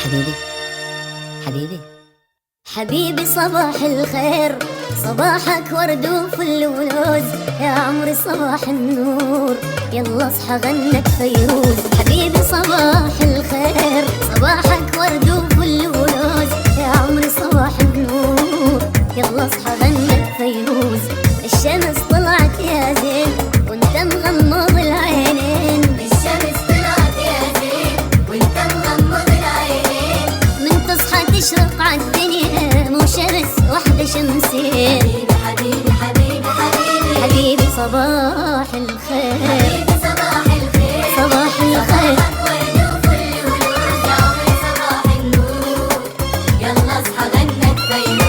حبيبي حبيبي حبيبي صباح الخير، صباحك ورد وفل ولوز، يا عمري صباح النور، يلا اصحى غنك فيروز. حبيبي صباح الخير، صباحك ورد وفل ولوز، يا عمري صباح النور، يلا اصحى غنك فيروز. الشمس طلعت يا زين وانت مغمض العينين، الشمس طلعت يا زين وانت مغمض العينين، من تصحى تشرق عالدنيا مو شمس وحدة شمسين. حبيبي حبيبي حبيبي حبيبي صباح الخير، حبيبي صباح الخير، صباح الخير. صباحك ورد وفل ولوز، يا عمري صباح النور، يلا اصحى غنك فيروز.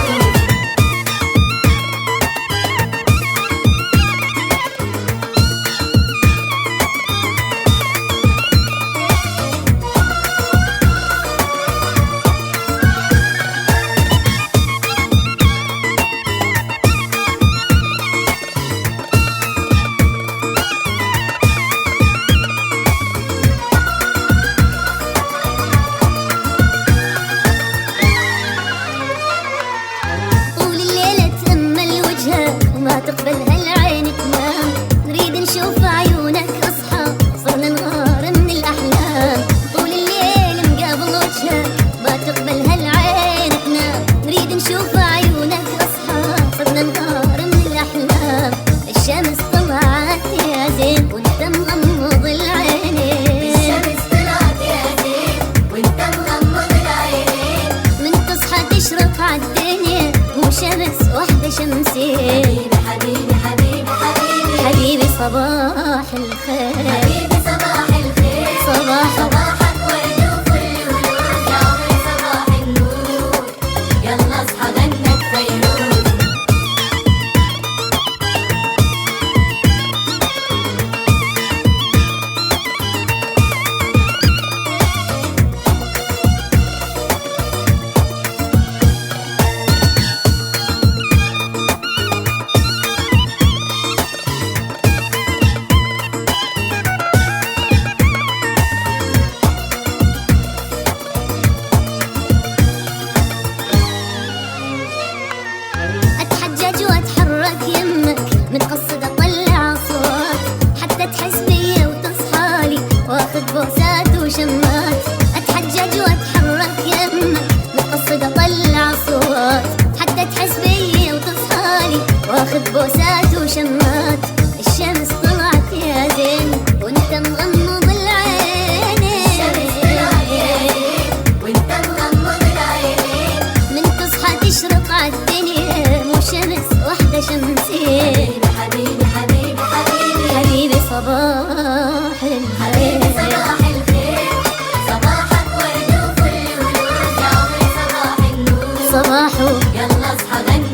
ما تقبل هالعين تنام، نريد نشوف عيونك اصحى، صرنا نغار من الاحلام. طول الليل مقابل وجهك، ما تقبل هالعين تنام، نريد نشوف عيونك اصحى، صرنا نغار من الاحلام. الشمس طلعت يا زين وانت مغمض العينين، الشمس طلعت يا زين وانت مغمض العينين، من تصحى تشرق عالدنيا مو شمس وحدة شمسين. حبيبي حبيبي حبيبي حبيبي صباح الخير، حبيبي صباح الخير، صباحك ورد وفل ولوز، يا عمري صباح النور، يلا اصحى غنك فيروز. اتحجج واتحرك يمك، متقصد اطلع اصوات، حتى تحس بيا وتصحالي واخذ بوسات وشمات. اتحجج واتحرك يمك، متقصد اطلع اصوات، حتى تحس بيا وتصحالي واخذ بوسات وشمات. الشمس طلعت يا زين وانت مغمض العينين، الشمس طلعت يا زين وانت مغمض العينين، من تصحى تشرق عالدنيا مو شمس وحدة شمسين. حبيبي حبيبي حبيبي حبيبي صباح حبيبي الخير، صباح الخير، صباحك ورد وفل ولوز، يا عمري صباح النور، صباحو يلا اصحى غنك